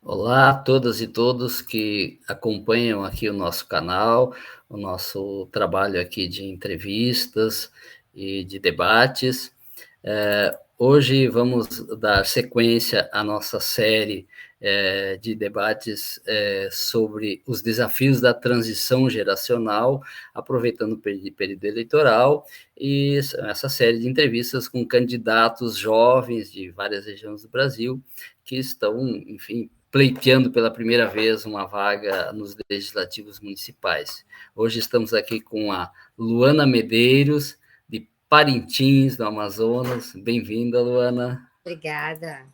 Olá a todas e todos que acompanham aqui o nosso canal, o nosso trabalho aqui de entrevistas e de debates. Hoje vamos dar sequência à nossa série de debates sobre os desafios da transição geracional, aproveitando o período eleitoral, e essa série de entrevistas com candidatos jovens de várias regiões do Brasil que estão, enfim, pleiteando pela primeira vez uma vaga nos legislativos municipais. Hoje estamos aqui com a Luana Medeiros, de Parintins, no Amazonas. Bem-vinda, Luana. Obrigada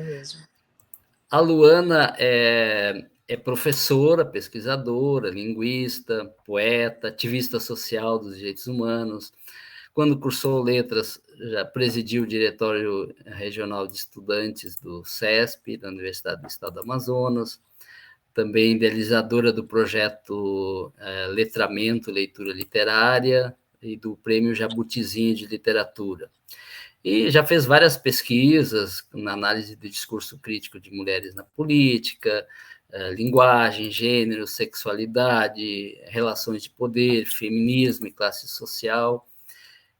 mesmo. A Luana é professora, pesquisadora, linguista, poeta, ativista social dos direitos humanos. Quando cursou letras, já presidiu o Diretório Regional de Estudantes do CESP, da Universidade do Estado do Amazonas, também idealizadora do projeto Letramento, Leitura Literária, e do Prêmio Jabutizinho de Literatura. E já fez várias pesquisas na análise do discurso crítico de mulheres na política, linguagem, gênero, sexualidade, relações de poder, feminismo e classe social.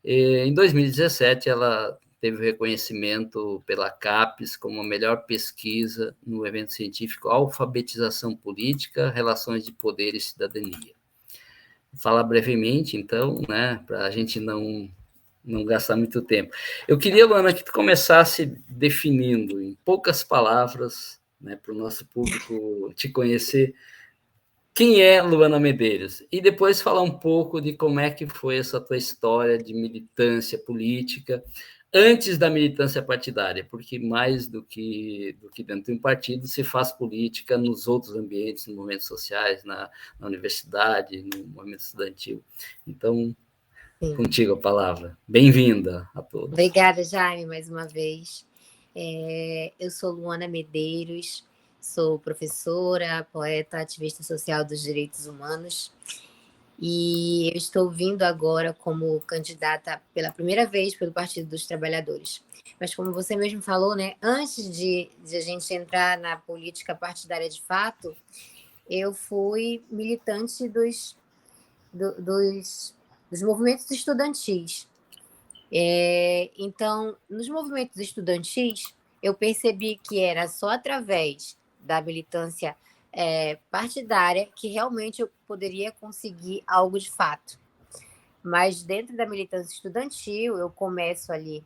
Em 2017, ela teve o reconhecimento pela CAPES como a melhor pesquisa no evento científico Alfabetização Política, Relações de Poder e Cidadania. Vou falar brevemente, então, né, para a gente não gastar muito tempo. Eu queria, Luana, que tu começasse definindo, em poucas palavras, né, para o nosso público te conhecer, quem é Luana Medeiros? E depois falar um pouco de como é que foi essa tua história de militância política antes da militância partidária, porque mais do que dentro de um partido se faz política nos outros ambientes, nos movimentos sociais, na universidade, no movimento estudantil. Então, Sim. contigo a palavra. Bem-vinda a todos. Obrigada, Jaime, mais uma vez. Eu sou Luana Medeiros, sou professora, poeta, ativista social dos direitos humanos e eu estou vindo agora como candidata pela primeira vez pelo Partido dos Trabalhadores. Mas como você mesmo falou, né, antes de a gente entrar na política partidária de fato, eu fui militante dos movimentos estudantis. Então, nos movimentos estudantis, eu percebi que era só através da militância partidária que realmente eu poderia conseguir algo de fato. Mas dentro da militância estudantil, eu começo ali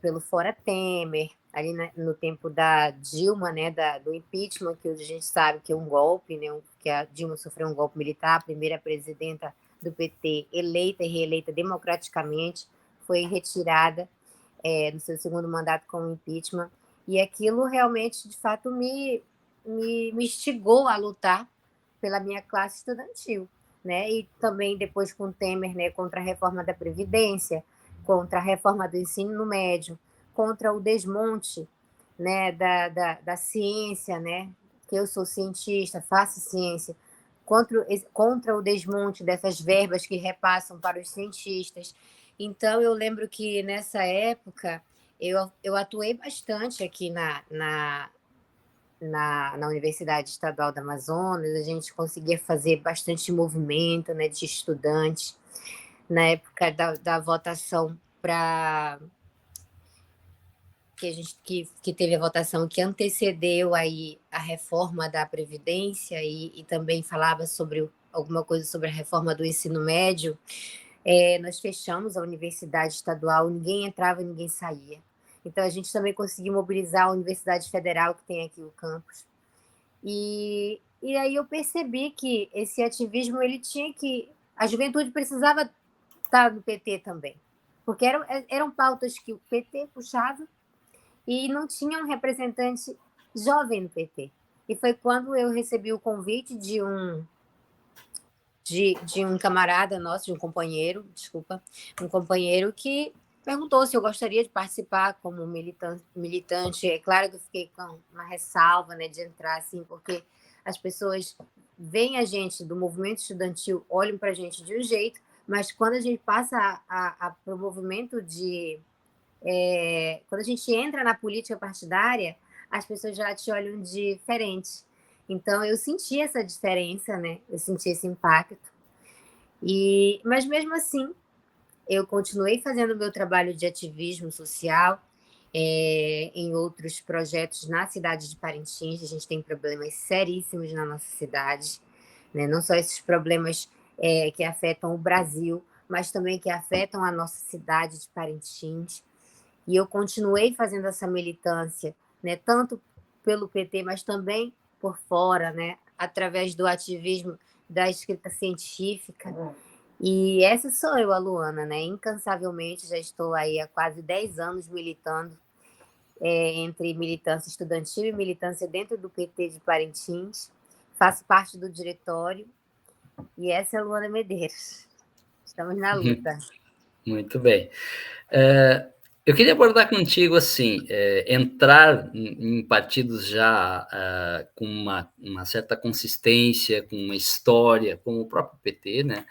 pelo Fora Temer, ali no tempo da Dilma, né, do impeachment, que hoje a gente sabe que é um golpe, né, que a Dilma sofreu um golpe militar, a primeira presidenta do PT eleita e reeleita democraticamente, foi retirada no seu segundo mandato com o impeachment, e aquilo realmente, de fato, me instigou a lutar pela minha classe estudantil, né? E também depois com Temer, né, contra a reforma da Previdência, contra a reforma do ensino médio, contra o desmonte, né, da ciência, né? Que eu sou cientista, faço ciência, contra o desmonte dessas verbas que repassam para os cientistas. Então, eu lembro que nessa época eu atuei bastante aqui na Universidade Estadual do Amazonas, a gente conseguia fazer bastante movimento, né, de estudantes. Na época da votação para que teve a votação que antecedeu aí a reforma da Previdência e também falava sobre alguma coisa sobre a reforma do ensino médio, nós fechamos a Universidade Estadual, ninguém entrava, ninguém saía. Então, a gente também conseguiu mobilizar a Universidade Federal, que tem aqui o campus. E aí eu percebi que esse ativismo, ele tinha que... A juventude precisava estar no PT também, porque eram pautas que o PT puxava e não tinha um representante jovem no PT. E foi quando eu recebi o convite de um camarada nosso, de um companheiro, desculpa, um companheiro que perguntou se eu gostaria de participar como militante. É claro que eu fiquei com uma ressalva, né, de entrar assim, porque as pessoas veem a gente do movimento estudantil, olham para a gente de um jeito, mas quando a gente passa para o movimento quando a gente entra na política partidária, as pessoas já te olham diferente. Então, eu senti essa diferença, né? Eu senti esse impacto. Mas mesmo assim, eu continuei fazendo o meu trabalho de ativismo social em outros projetos na cidade de Parintins. A gente tem problemas seríssimos na nossa cidade, né? Não só esses problemas que afetam o Brasil, mas também que afetam a nossa cidade de Parintins. E eu continuei fazendo essa militância, né? Tanto pelo PT, mas também por fora, né? Através do ativismo da escrita científica. E essa sou eu, a Luana, né? Incansavelmente, já estou aí há quase 10 anos militando entre militância estudantil e militância dentro do PT de Parintins. Faço parte do diretório e essa é a Luana Medeiros. Estamos na luta. Muito bem. Eu queria abordar contigo assim, entrar em partidos já com uma certa consistência, com uma história, como o próprio PT, né?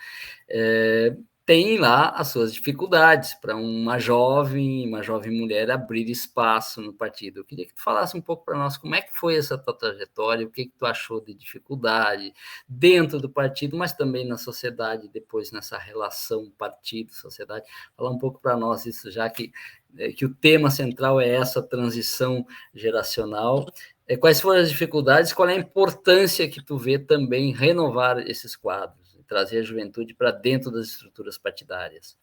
Tem lá as suas dificuldades para uma jovem mulher abrir espaço no partido. Eu queria que tu falasse um pouco para nós como é que foi essa tua trajetória, o que que tu achou de dificuldade dentro do partido, mas também na sociedade, depois nessa relação partido-sociedade. Falar um pouco para nós isso, já que o tema central é essa transição geracional. Quais foram as dificuldades? Qual é a importância que tu vê também renovar esses quadros, trazer a juventude para dentro das estruturas partidárias?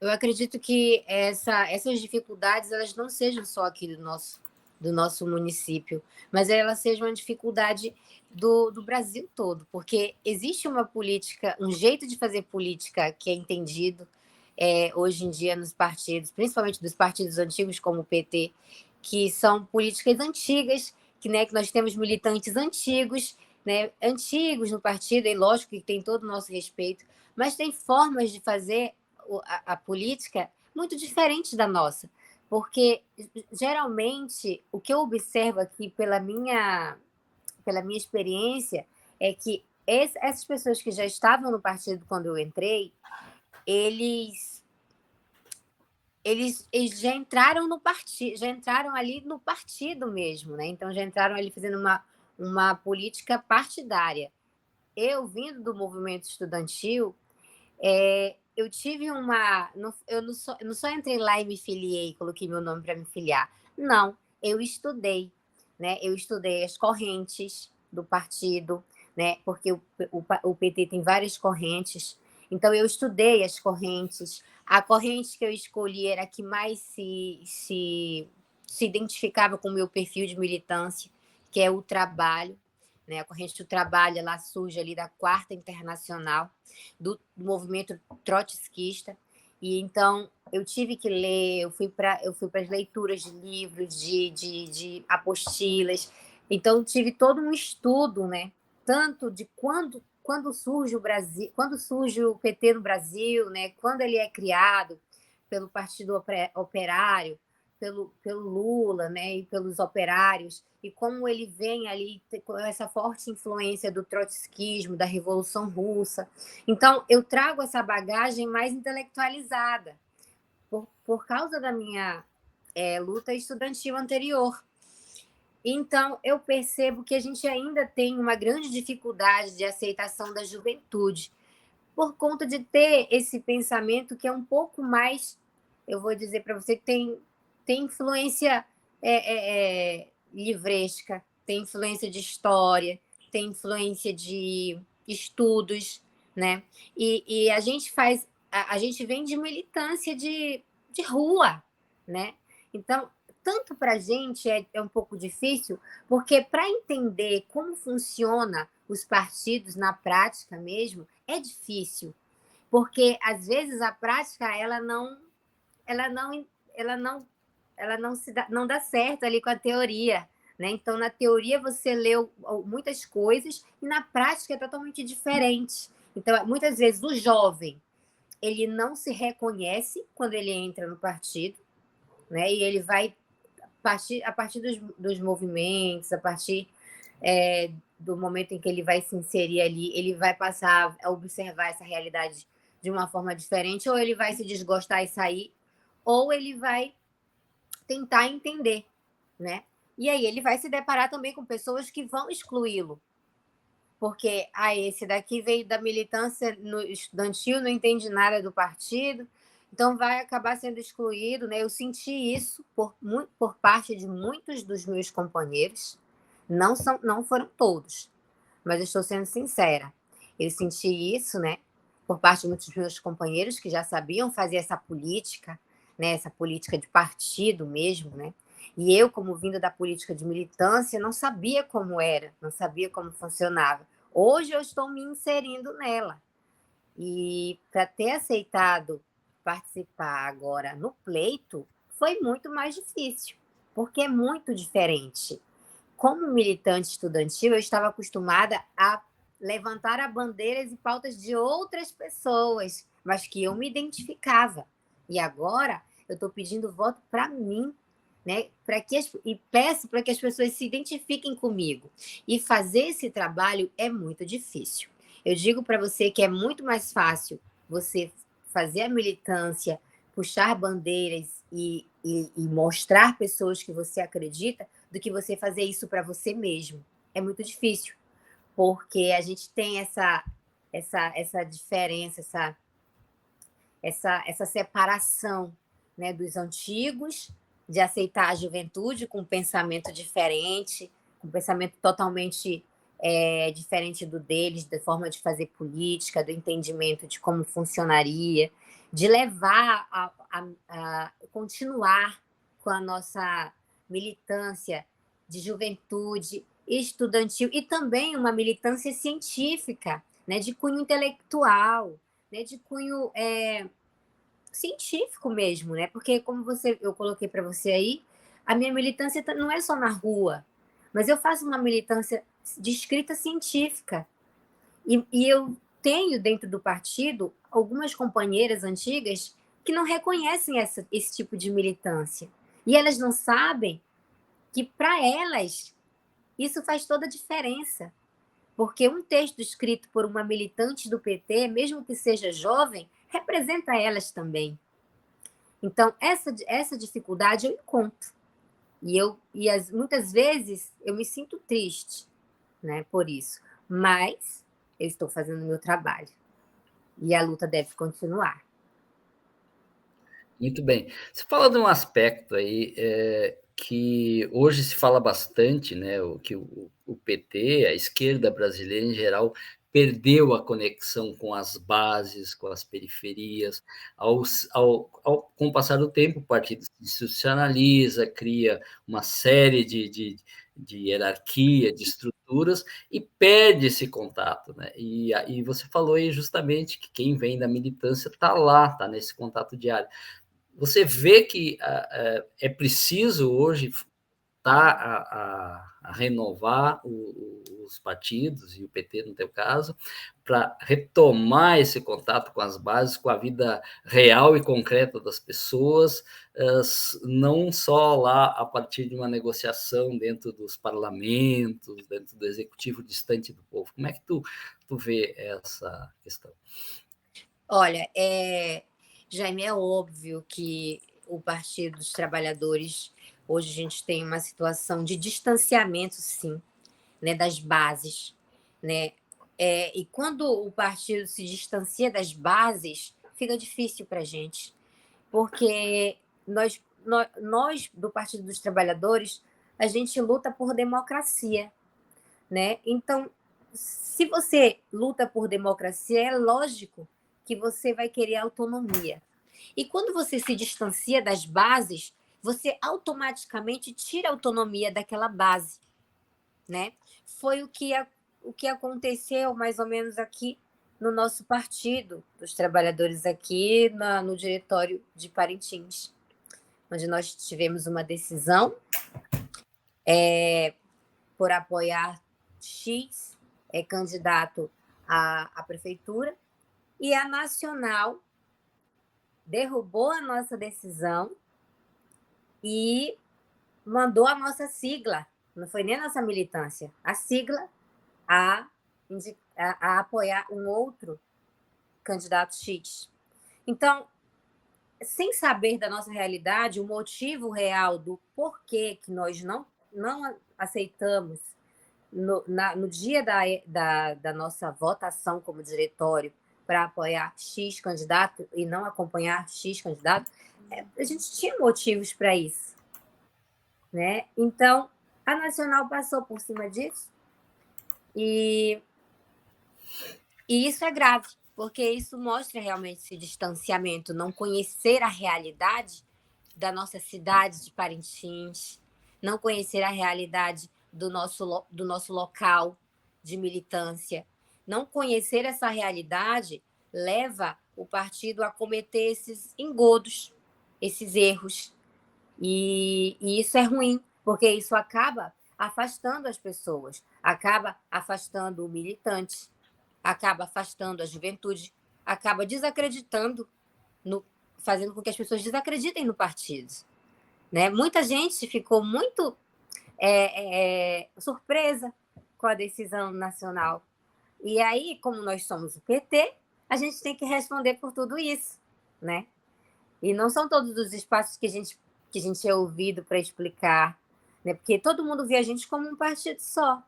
Eu acredito que essas dificuldades elas não sejam só aqui do nosso município, mas elas sejam uma dificuldade do Brasil todo, porque existe uma política, um jeito de fazer política que é entendido hoje em dia nos partidos, principalmente dos partidos antigos como o PT, que são políticas antigas, né, que nós temos militantes antigos, né, antigos no partido, e lógico que tem todo o nosso respeito, mas tem formas de fazer a política muito diferente da nossa, porque geralmente o que eu observo aqui pela minha experiência é que essas pessoas que já estavam no partido quando eu entrei, eles já entraram no partido, já entraram ali no partido mesmo, né? Então já entraram ali fazendo uma política partidária. Eu vindo do movimento estudantil, eu tive uma. Eu não só entrei lá e me filiei, coloquei meu nome para me filiar. Não, eu estudei. Né? Eu estudei as correntes do partido, né? Porque o PT tem várias correntes. Então, eu estudei as correntes. A corrente que eu escolhi era a que mais se identificava com o meu perfil de militância, que é o trabalho. Né? A corrente do trabalho ela surge ali da Quarta Internacional, do movimento trotskista. E então eu tive que ler, eu fui para as leituras de livros, de apostilas. Então tive todo um estudo, né? Tanto de quando surge o Brasil, quando surge o PT no Brasil, né? Quando ele é criado pelo Partido Operário, pelo Lula, né, e pelos operários, e como ele vem ali com essa forte influência do trotskismo, da Revolução Russa. Então, eu trago essa bagagem mais intelectualizada, por causa da minha luta estudantil anterior. Então, eu percebo que a gente ainda tem uma grande dificuldade de aceitação da juventude, por conta de ter esse pensamento que é um pouco mais, eu vou dizer para você, que tem influência livresca, tem influência de história, tem influência de estudos, né? E a gente a gente vem de militância de rua, né? Então, tanto para a gente é um pouco difícil, porque para entender como funciona os partidos na prática mesmo, é difícil, porque às vezes a prática ela não ela não não dá certo ali com a teoria, né? Então na teoria você leu muitas coisas e na prática é totalmente diferente. Então muitas vezes o jovem ele não se reconhece quando ele entra no partido, né? E ele vai a partir dos movimentos, a partir do momento em que ele vai se inserir ali, ele vai passar a observar essa realidade de uma forma diferente, ou ele vai se desgostar e sair, ou ele vai tentar entender, né? E aí ele vai se deparar também com pessoas que vão excluí-lo, porque esse daqui veio da militância estudantil, não entende nada do partido, então vai acabar sendo excluído, né? Eu senti isso por parte de muitos dos meus companheiros, não foram todos, mas eu estou sendo sincera. Eu senti isso, né, por parte de muitos dos meus companheiros que já sabiam fazer essa política, né, essa política de partido mesmo, né? E eu, como vindo da política de militância, não sabia como era, não sabia como funcionava. Hoje eu estou me inserindo nela. E para ter aceitado participar agora no pleito, foi muito mais difícil, porque é muito diferente. Como militante estudantil, eu estava acostumada a levantar a bandeiras e pautas de outras pessoas, mas que eu me identificava. E agora eu estou pedindo voto para mim, né? E peço para que as pessoas se identifiquem comigo. E fazer esse trabalho é muito difícil. Eu digo para você que é muito mais fácil você fazer a militância, puxar bandeiras e mostrar pessoas que você acredita, do que você fazer isso para você mesmo. É muito difícil, porque a gente tem essa diferença, essa separação, né, dos antigos, de aceitar a juventude com um pensamento diferente, com um pensamento totalmente diferente do deles, da forma de fazer política, do entendimento de como funcionaria, de levar a continuar com a nossa militância de juventude estudantil e também uma militância científica, né, de cunho intelectual, né, de cunho científico mesmo, né? Porque como eu coloquei para você aí, a minha militância não é só na rua, mas eu faço uma militância de escrita científica. E eu tenho dentro do partido algumas companheiras antigas que não reconhecem esse tipo de militância. E elas não sabem que, para elas, isso faz toda a diferença. Porque um texto escrito por uma militante do PT, mesmo que seja jovem, representa elas também. Então, essa dificuldade eu encontro. Muitas vezes eu me sinto triste, né, por isso. Mas eu estou fazendo o meu trabalho. E a luta deve continuar. Muito bem. Você fala de um aspecto aí, que hoje se fala bastante, né, que o PT, a esquerda brasileira em geral, perdeu a conexão com as bases, com as periferias. Com o passar do tempo, o partido se institucionaliza, cria uma série de hierarquia, de estruturas, e perde esse contato, né? E você falou aí justamente que quem vem da militância está lá, está nesse contato diário. Você vê que é preciso hoje a renovar os partidos, e o PT no teu caso, para retomar esse contato com as bases, com a vida real e concreta das pessoas, não só lá a partir de uma negociação dentro dos parlamentos, dentro do executivo distante do povo. Como é que tu vê essa questão? Olha, Jaime, é óbvio que o Partido dos Trabalhadores, hoje a gente tem uma situação de distanciamento, sim, né, das bases, né? E quando o partido se distancia das bases, fica difícil para a gente, porque nós, do Partido dos Trabalhadores, a gente luta por democracia, né? Então, se você luta por democracia, é lógico que você vai querer autonomia. E quando você se distancia das bases, você automaticamente tira a autonomia daquela base, né? Foi o que aconteceu mais ou menos aqui no nosso partido, dos trabalhadores aqui no diretório de Parintins, onde nós tivemos uma decisão por apoiar X candidato à prefeitura, e a Nacional derrubou a nossa decisão e mandou a nossa sigla, não foi nem a nossa militância, a sigla a apoiar um outro candidato X. Então, sem saber da nossa realidade, o motivo real do porquê que nós não não aceitamos, no dia da nossa votação como diretório, para apoiar X candidato e não acompanhar X candidato, a gente tinha motivos para isso, né? Então, a Nacional passou por cima disso e isso é grave, porque isso mostra realmente esse distanciamento, não conhecer a realidade da nossa cidade de Parintins, não conhecer a realidade do nosso local de militância. Não conhecer essa realidade leva o partido a cometer esses engodos, esses erros. E isso é ruim, porque isso acaba afastando as pessoas, acaba afastando o militante, acaba afastando a juventude, acaba desacreditando, fazendo com que as pessoas desacreditem no partido. Né? Muita gente ficou muito surpresa com a decisão nacional. E aí, como nós somos o PT, a gente tem que responder por tudo isso. Né? E não são todos os espaços que a gente é ouvido para explicar, né? Porque todo mundo vê a gente como um partido só.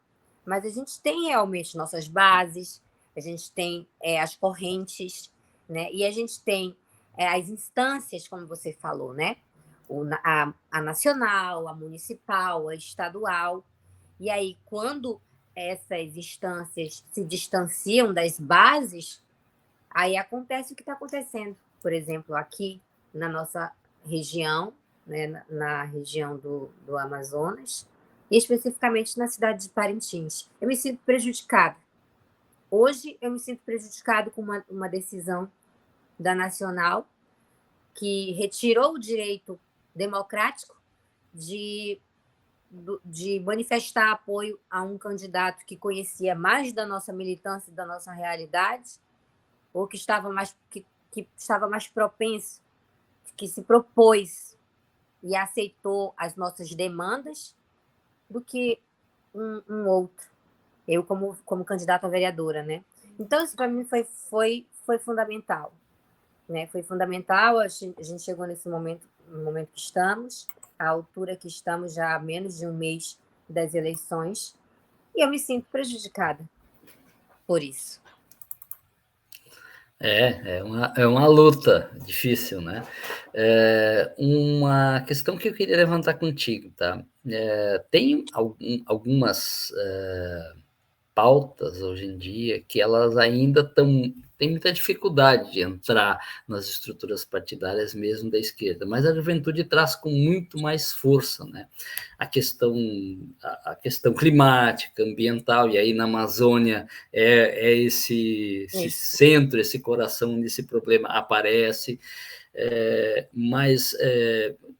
Mas a gente tem realmente nossas bases, a gente tem as correntes, né? E a gente tem as instâncias, como você falou, né? A nacional, a municipal, a estadual. E aí, quando essas instâncias se distanciam das bases, aí acontece o que está acontecendo. Por exemplo, aqui na nossa região, né, na região do Amazonas, e especificamente na cidade de Parintins. Eu me sinto prejudicada. Hoje, eu me sinto prejudicada com uma decisão da Nacional que retirou o direito democrático de, de manifestar apoio a um candidato que conhecia mais da nossa militância e da nossa realidade, ou que estava mais propenso, que se propôs e aceitou as nossas demandas, do que um outro. Eu, como candidata a vereadora, né? Então, isso para mim foi fundamental. Né? Foi fundamental, a gente chegou no momento que estamos, à altura que estamos, já há menos de um mês das eleições, e eu me sinto prejudicada por isso. É uma luta difícil, né? Uma questão que eu queria levantar contigo, tá? Tem algumas pautas hoje em dia que elas ainda têm muita dificuldade de entrar nas estruturas partidárias mesmo da esquerda, mas a juventude traz com muito mais força, né? A questão climática, ambiental, e aí na Amazônia esse centro, esse coração onde esse problema aparece, mas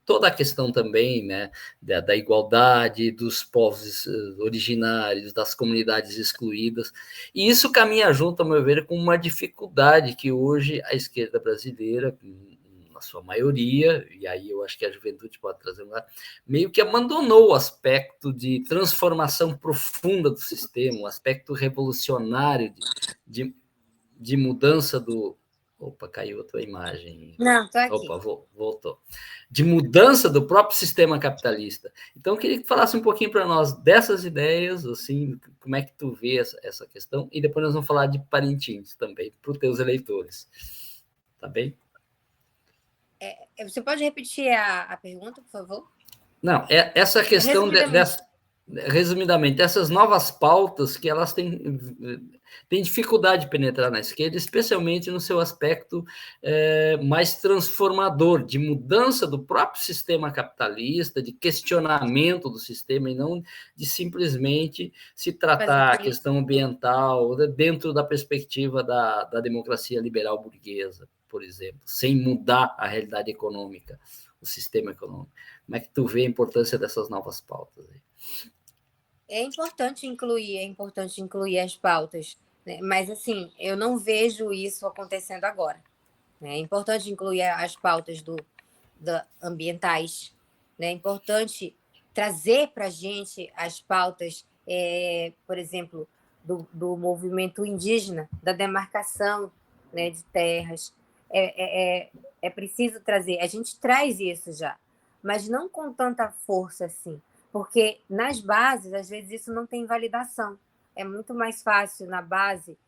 toda a questão também, né, da igualdade dos povos originários, das comunidades excluídas, e isso caminha junto, a meu ver, com uma dificuldade que hoje a esquerda brasileira, na sua maioria, e aí eu acho que a juventude pode trazer meio que abandonou o aspecto de transformação profunda do sistema, o aspecto revolucionário de mudança do... Opa, caiu a tua imagem. Não, estou aqui. Opa, voltou. De mudança do próprio sistema capitalista. Então, eu queria que falasse um pouquinho para nós dessas ideias, assim, como é que tu vê essa questão, e depois nós vamos falar de Parintins também, para os teus eleitores. Tá bem? Você pode repetir a pergunta, por favor? Não, essa questão resumidamente, essas novas pautas que elas têm dificuldade de penetrar na esquerda, especialmente no seu aspecto mais transformador, de mudança do próprio sistema capitalista, de questionamento do sistema, e não de simplesmente se tratar a questão ambiental dentro da perspectiva da democracia liberal burguesa, por exemplo, sem mudar a realidade econômica, o sistema econômico. Como é que tu vê a importância dessas novas pautas aí? É importante incluir as pautas, né? Mas assim, eu não vejo isso acontecendo agora. Né? É importante incluir as pautas ambientais, né? É importante trazer para a gente as pautas, por exemplo, do movimento indígena, da demarcação, né, de terras. É preciso trazer. A gente traz isso já, mas não com tanta força assim, Porque nas bases, às vezes, isso não tem validação. É muito mais fácil na base,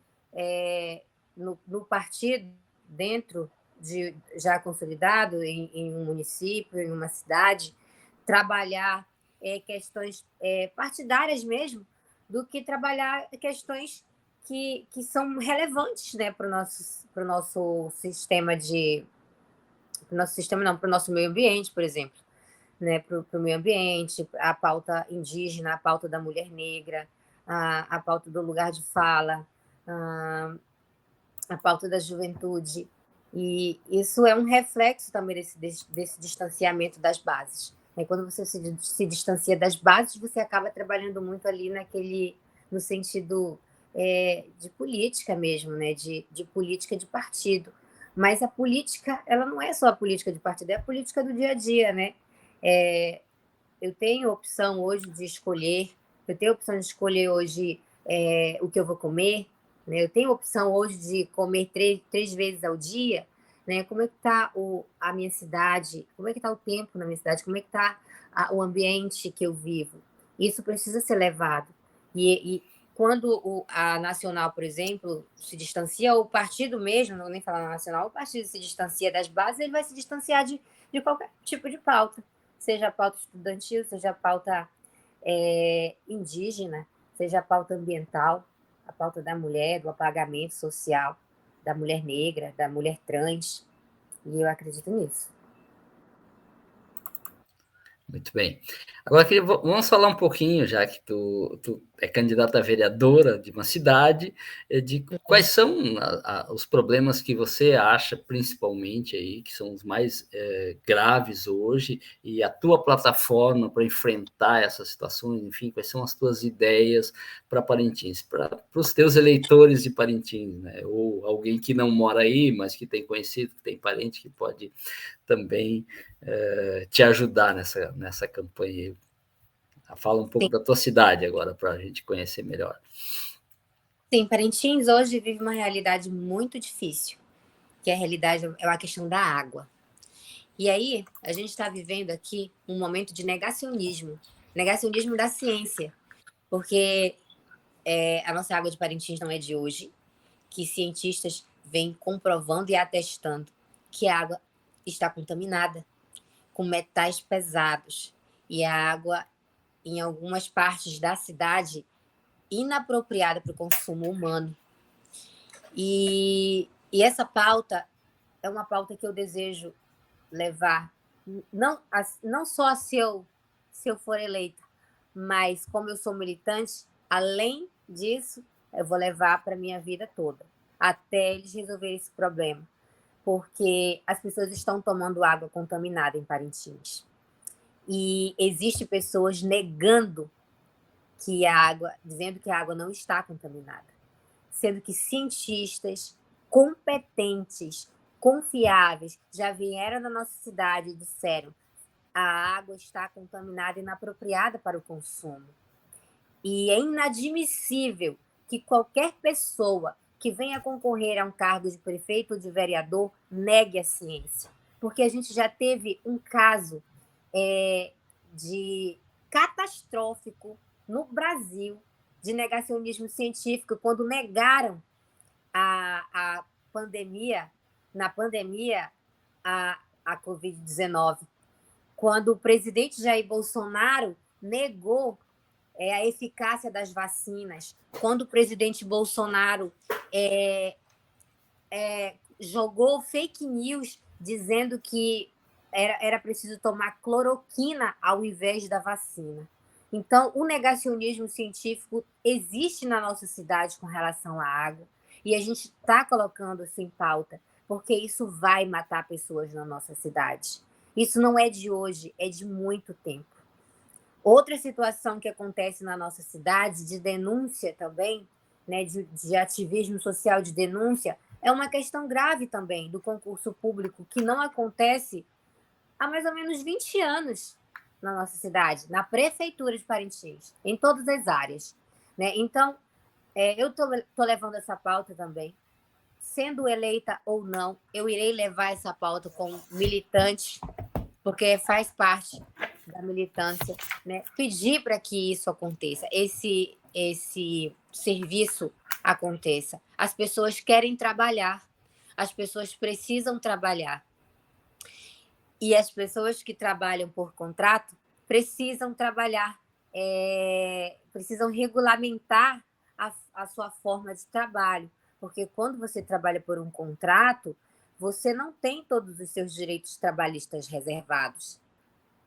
no partido, dentro de já consolidado, em um município, em uma cidade, trabalhar questões partidárias mesmo, do que trabalhar questões que são relevantes, né, para o nosso sistema de. Para o nosso sistema, não, para o nosso meio ambiente, por exemplo. Né, para o meio ambiente, a pauta indígena, a pauta da mulher negra, a pauta do lugar de fala, a pauta da juventude. E isso é um reflexo também desse distanciamento das bases. Quando você se distancia das bases, você acaba trabalhando muito ali no sentido de política mesmo, né? de política de partido. Mas a política, ela não é só a política de partido, é a política do dia a dia, né? Eu tenho opção hoje de escolher, hoje o que eu vou comer, né? Eu tenho opção hoje de comer três vezes ao dia, né? Como é que está a minha cidade? Como é que está o tempo na minha cidade? Como é que está o ambiente que eu vivo? Isso precisa ser levado. E quando a Nacional, por exemplo, se distancia, o partido mesmo, não vou nem falar na Nacional, o partido se distancia das bases, ele vai se distanciar de qualquer tipo de pauta, seja a pauta estudantil, seja a pauta indígena, seja a pauta ambiental, a pauta da mulher, do apagamento social, da mulher negra, da mulher trans, e eu acredito nisso. Muito bem. Agora, vamos falar um pouquinho, já que tu é candidata a vereadora de uma cidade, de quais são os problemas que você acha, principalmente, aí, que são os mais graves hoje, e a tua plataforma para enfrentar essas situações, enfim, quais são as tuas ideias para Parintins, para os teus eleitores de Parintins, né? Ou alguém que não mora aí, mas que tem conhecido, que tem parente, que pode também te ajudar nessa campanha. Fala um pouco Sim. da tua cidade agora, para a gente conhecer melhor. Sim, Parintins hoje vive uma realidade muito difícil, que a realidade é a questão da água. E aí, a gente está vivendo aqui um momento de negacionismo da ciência, porque a nossa água de Parintins não é de hoje, que cientistas vêm comprovando e atestando que a água está contaminada com metais pesados, e a água, em algumas partes da cidade, inapropriada para o consumo humano. E essa pauta é uma pauta que eu desejo levar, não só se eu for eleita, mas como eu sou militante, além disso, eu vou levar para a minha vida toda, até eles resolverem esse problema. Porque as pessoas estão tomando água contaminada em Parintins. E existem pessoas negando que a água, dizendo que a água não está contaminada, sendo que cientistas competentes, confiáveis, já vieram na nossa cidade e disseram: a água está contaminada e inapropriada para o consumo. E é inadmissível que qualquer pessoa que venha concorrer a um cargo de prefeito ou de vereador negue a ciência. Porque a gente já teve um caso de catastrófico no Brasil de negacionismo científico, quando negaram a pandemia, na pandemia, a Covid-19, quando o presidente Jair Bolsonaro negou a eficácia das vacinas, quando o presidente Bolsonaro jogou fake news dizendo que era preciso tomar cloroquina ao invés da vacina. Então, o negacionismo científico existe na nossa cidade com relação à água, e a gente está colocando isso em pauta, porque isso vai matar pessoas na nossa cidade. Isso não é de hoje, é de muito tempo. Outra situação que acontece na nossa cidade, de denúncia também, né, de ativismo social de denúncia, é uma questão grave também do concurso público, que não acontece há mais ou menos 20 anos na nossa cidade, na Prefeitura de Parintins, em todas as áreas. Né? Então, eu estou levando essa pauta também. Sendo eleita ou não, eu irei levar essa pauta como militante, porque faz parte da militância, né, pedir para que isso aconteça, esse serviço aconteça. As pessoas querem trabalhar, as pessoas precisam trabalhar. E as pessoas que trabalham por contrato precisam trabalhar, precisam regulamentar a sua forma de trabalho, porque quando você trabalha por um contrato, você não tem todos os seus direitos trabalhistas reservados,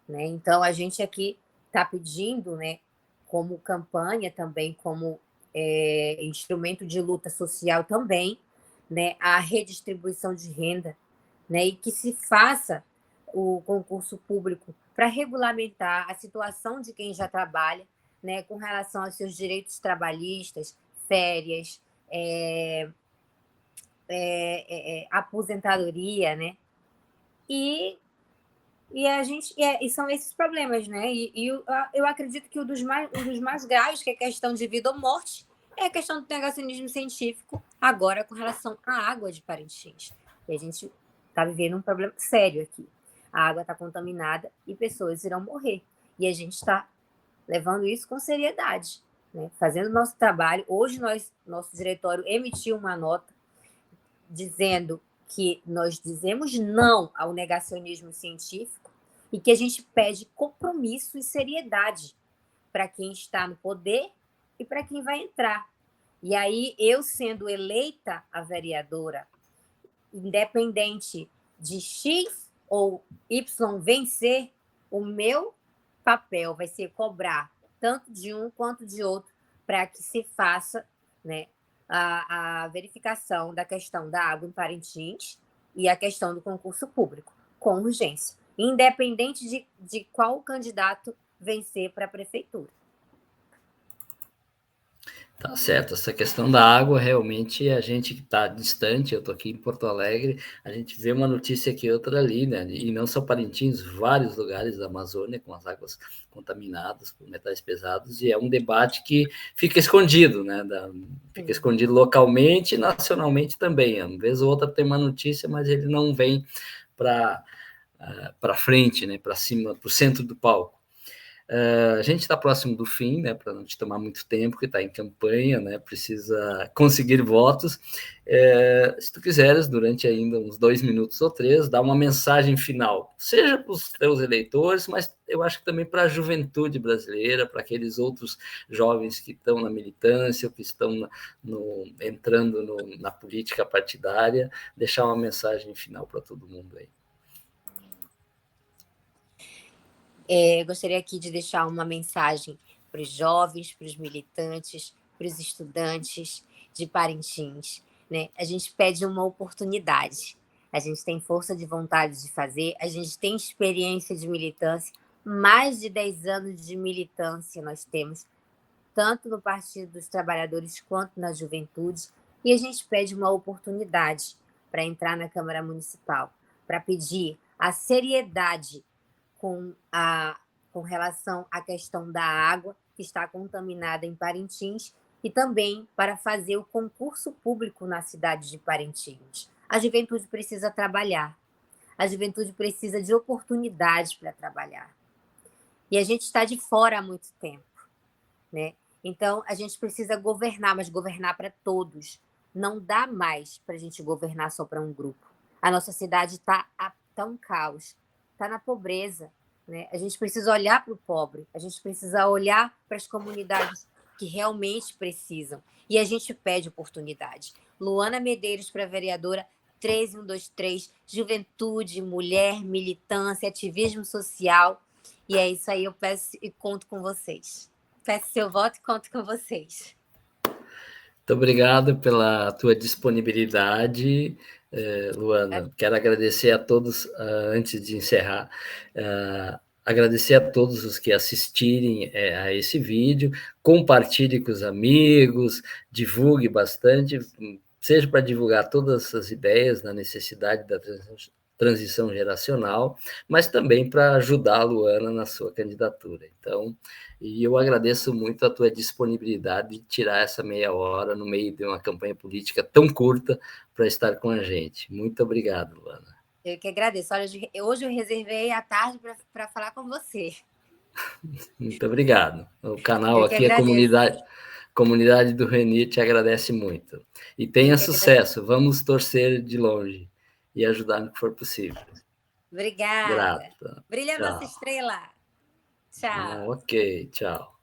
né? Então, a gente aqui está pedindo, né, como campanha também, como instrumento de luta social também, né, a redistribuição de renda, né, e que se faça o concurso público para regulamentar a situação de quem já trabalha, né, com relação aos seus direitos trabalhistas, férias, aposentadoria, né? E são esses problemas, né? Eu acredito que um dos mais graves, que é a questão de vida ou morte, é a questão do negacionismo científico, agora com relação à água de Parintins. E a gente está vivendo um problema sério aqui. A água está contaminada e pessoas irão morrer. E a gente está levando isso com seriedade, né? Fazendo o nosso trabalho. Hoje, nosso diretório emitiu uma nota dizendo que nós dizemos não ao negacionismo científico e que a gente pede compromisso e seriedade para quem está no poder e para quem vai entrar. E aí, eu sendo eleita a vereadora, independente de X ou Y vencer, o meu papel vai ser cobrar tanto de um quanto de outro para que se faça, né, a verificação da questão da água em Parintins e a questão do concurso público, com urgência, independente de qual candidato vencer para a prefeitura. Tá certo, essa questão da água, realmente, a gente que está distante, eu estou aqui em Porto Alegre, a gente vê uma notícia aqui, outra ali, né? E não só Parintins, vários lugares da Amazônia com as águas contaminadas por metais pesados, e é um debate que fica escondido, né? Fica escondido localmente e nacionalmente também. Uma vez ou outra tem uma notícia, mas ele não vem para frente, né? Para cima, para o centro do palco. A gente está próximo do fim, né, para não te tomar muito tempo, que está em campanha, né, precisa conseguir votos. Se tu quiseres, durante ainda uns 2 minutos ou 3, dar uma mensagem final, seja para os teus eleitores, mas eu acho que também para a juventude brasileira, para aqueles outros jovens que estão na militância, ou que estão entrando na política partidária, deixar uma mensagem final para todo mundo aí. Gostaria aqui de deixar uma mensagem para os jovens, para os militantes, para os estudantes de Parintins, né? A gente pede uma oportunidade. A gente tem força de vontade de fazer, a gente tem experiência de militância, mais de 10 anos de militância nós temos, tanto no Partido dos Trabalhadores quanto na juventude, e a gente pede uma oportunidade para entrar na Câmara Municipal, para pedir a seriedade com relação à questão da água que está contaminada em Parintins e também para fazer o concurso público na cidade de Parintins. A juventude precisa trabalhar, a juventude precisa de oportunidades para trabalhar. E a gente está de fora há muito tempo, né? Então, a gente precisa governar, mas governar para todos. Não dá mais para a gente governar só para um grupo. A nossa cidade está um caos, está na pobreza, né? A gente precisa olhar para o pobre, a gente precisa olhar para as comunidades que realmente precisam. E a gente pede oportunidade. Luana Medeiros para vereadora 13123, juventude, mulher, militância, ativismo social. E é isso aí, eu peço e conto com vocês. Peço seu voto e conto com vocês. Muito obrigado pela tua disponibilidade, Luana. Quero agradecer a todos, antes de encerrar, agradecer a todos os que assistirem a esse vídeo, compartilhe com os amigos, divulgue bastante, seja para divulgar todas as ideias na necessidade da transição geracional, mas também para ajudar a Luana na sua candidatura. Então, e eu agradeço muito a tua disponibilidade de tirar essa meia hora no meio de uma campanha política tão curta para estar com a gente. Muito obrigado, Luana. Eu que agradeço. Olha, hoje eu reservei a tarde para falar com você. Muito obrigado. O canal Eu que aqui, a agradeço. comunidade do Reni te agradece muito. E Eu tenha que agradeço. sucesso. Vamos torcer de longe e ajudar no que for possível. Obrigada. Grato. Brilha a nossa Tchau. estrela. Tchau. Ok, tchau.